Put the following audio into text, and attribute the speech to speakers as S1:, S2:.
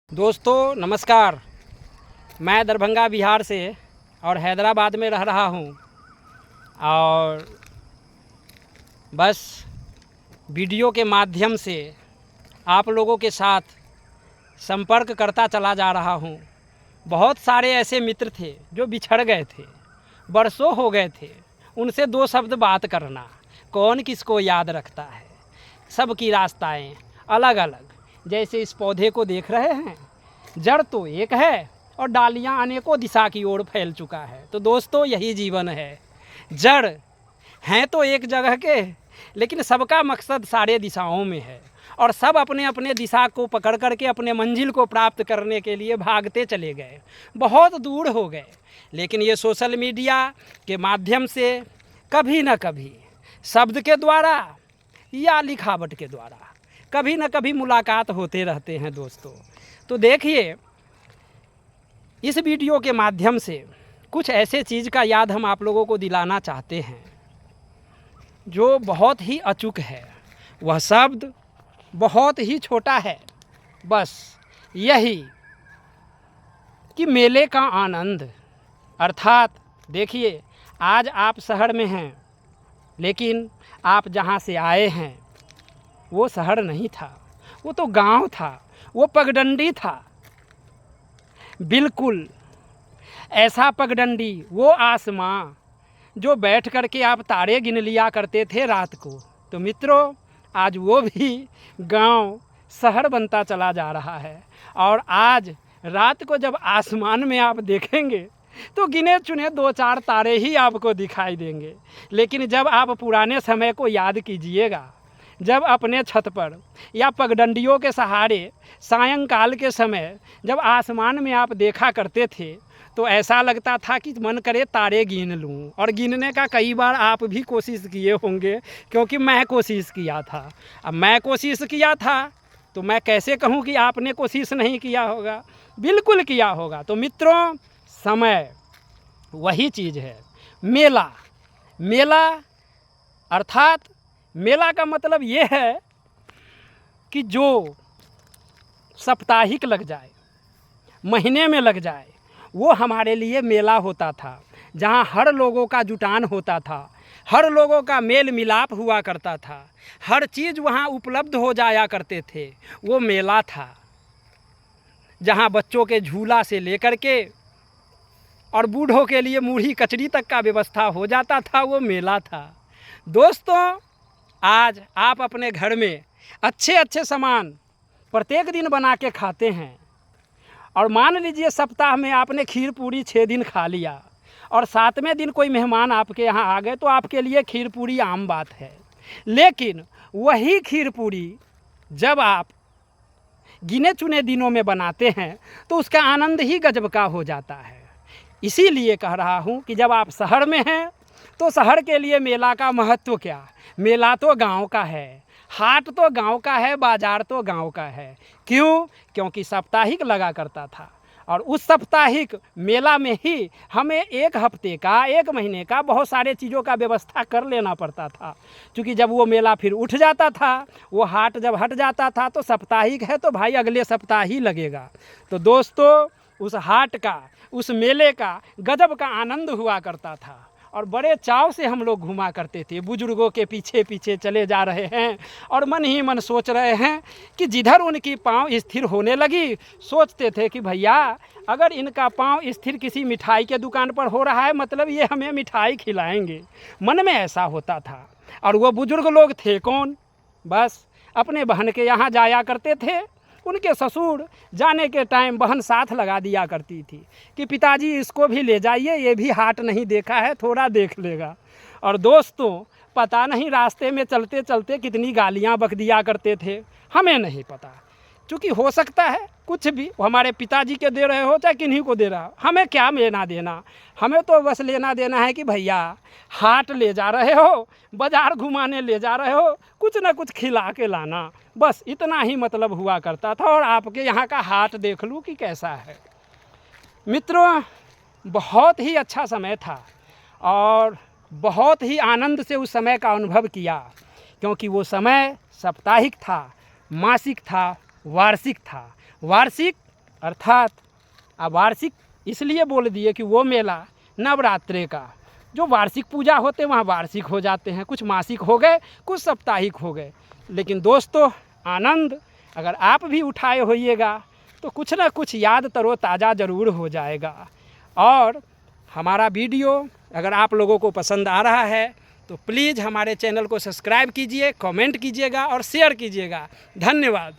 S1: दोस्तों नमस्कार। मैं दरभंगा बिहार से और हैदराबाद में रह रहा हूँ और बस वीडियो के माध्यम से आप लोगों के साथ संपर्क करता चला जा रहा हूँ। बहुत सारे ऐसे मित्र थे जो बिछड़ गए थे, बरसों हो गए थे। उनसे दो शब्द बात करना, कौन किसको याद रखता है। सबकी रास्ताएं अलग अलग। जैसे इस पौधे को देख रहे हैं, जड़ तो एक है और डालियां अनेकों दिशा की ओर फैल चुका है। तो दोस्तों यही जीवन है। जड़ हैं तो एक जगह के, लेकिन सबका मकसद सारे दिशाओं में है और सब अपने अपने दिशा को पकड़ करके अपने मंजिल को प्राप्त करने के लिए भागते चले गए, बहुत दूर हो गए। लेकिन ये सोशल मीडिया के माध्यम से कभी न कभी शब्द के द्वारा या लिखावट के द्वारा कभी न कभी मुलाकात होते रहते हैं दोस्तों। तो देखिए, इस वीडियो के माध्यम से कुछ ऐसे चीज़ का याद हम आप लोगों को दिलाना चाहते हैं जो बहुत ही अचूक है। वह शब्द बहुत ही छोटा है, बस यही कि मेले का आनंद। अर्थात देखिए, आज आप शहर में हैं, लेकिन आप जहाँ से आए हैं वो शहर नहीं था, वो तो गांव था, वो पगडंडी था। बिल्कुल ऐसा पगडंडी, वो आसमां जो बैठ कर के आप तारे गिन लिया करते थे रात को। तो मित्रों, आज वो भी गांव शहर बनता चला जा रहा है और आज रात को जब आसमान में आप देखेंगे तो गिने चुने दो चार तारे ही आपको दिखाई देंगे। लेकिन जब आप पुराने समय को याद कीजिएगा, जब अपने छत पर या पगडंडियों के सहारे सायंकाल के समय जब आसमान में आप देखा करते थे, तो ऐसा लगता था कि मन करे तारे गिन लूं। और गिनने का कई बार आप भी कोशिश किए होंगे, क्योंकि मैं कोशिश किया था। अब मैं कोशिश किया था तो मैं कैसे कहूं कि आपने कोशिश नहीं किया होगा, बिल्कुल किया होगा। तो मित्रों, समय वही चीज़ है। मेला, मेला अर्थात मेला का मतलब ये है कि जो साप्ताहिक लग जाए, महीने में लग जाए, वो हमारे लिए मेला होता था। जहाँ हर लोगों का जुटान होता था, हर लोगों का मेल मिलाप हुआ करता था, हर चीज़ वहाँ उपलब्ध हो जाया करते थे, वो मेला था। जहाँ बच्चों के झूला से लेकर के और बूढ़ों के लिए मूढ़ी कचरी तक का व्यवस्था हो जाता था, वो मेला था। दोस्तों, आज आप अपने घर में अच्छे अच्छे सामान प्रत्येक दिन बना के खाते हैं और मान लीजिए सप्ताह में आपने खीर पूरी 6 दिन खा लिया और 7वें दिन कोई मेहमान आपके यहाँ आ गए, तो आपके लिए खीर पूरी आम बात है। लेकिन वही खीर पूरी जब आप गिने चुने दिनों में बनाते हैं तो उसका आनंद ही गजब का हो जाता है। इसीलिए कह रहा हूँ कि जब आप शहर में हैं तो शहर के लिए मेला का महत्व क्या। मेला तो गांव का है, हाट तो गांव का है, बाजार तो गांव का है। क्यों? क्योंकि साप्ताहिक लगा करता था और उस साप्ताहिक मेला में ही हमें एक हफ्ते का, एक महीने का बहुत सारे चीज़ों का व्यवस्था कर लेना पड़ता था। क्योंकि जब वो मेला फिर उठ जाता था, वो हाट जब हट जाता था, तो साप्ताहिक है तो भाई अगले सप्ताह ही लगेगा। तो दोस्तों, उस हाट का, उस मेले का गजब का आनंद हुआ करता था और बड़े चाव से हम लोग घुमा करते थे। बुजुर्गों के पीछे पीछे चले जा रहे हैं और मन ही मन सोच रहे हैं कि जिधर उनकी पाँव स्थिर होने लगी, सोचते थे कि भैया अगर इनका पाँव स्थिर किसी मिठाई के दुकान पर हो रहा है, मतलब ये हमें मिठाई खिलाएंगे। मन में ऐसा होता था। और वो बुजुर्ग लोग थे कौन? बस अपने बहन के यहाँ जाया करते थे। उनके ससुर जाने के टाइम बहन साथ लगा दिया करती थी कि पिताजी इसको भी ले जाइए, ये भी हाट नहीं देखा है, थोड़ा देख लेगा। और दोस्तों, पता नहीं रास्ते में चलते चलते कितनी गालियां बक दिया करते थे, हमें नहीं पता। क्योंकि हो सकता है कुछ भी हमारे पिताजी के दे रहे हो चाहे किन्हीं को दे रहा हो, हमें क्या लेना देना। हमें तो बस लेना देना है कि भैया हाट ले जा रहे हो, बाज़ार घुमाने ले जा रहे हो, कुछ ना कुछ खिला के लाना, बस इतना ही मतलब हुआ करता था। और आपके यहाँ का हाट देख लूँ कि कैसा है। मित्रों, बहुत ही अच्छा समय था और बहुत ही आनंद से उस समय का अनुभव किया, क्योंकि वो समय साप्ताहिक था, मासिक था, वार्षिक था। वार्षिक अर्थात अब वार्षिक इसलिए बोल दिए कि वो मेला नवरात्रे का, जो वार्षिक पूजा होते वहाँ वार्षिक हो जाते हैं, कुछ मासिक हो गए, कुछ साप्ताहिक हो गए। लेकिन दोस्तों आनंद अगर आप भी उठाए होइएगा तो कुछ ना कुछ याद तरोताज़ा ज़रूर हो जाएगा। और हमारा वीडियो अगर आप लोगों को पसंद आ रहा है तो प्लीज़ हमारे चैनल को सब्सक्राइब कीजिए, कमेंट कीजिएगा और शेयर कीजिएगा। धन्यवाद।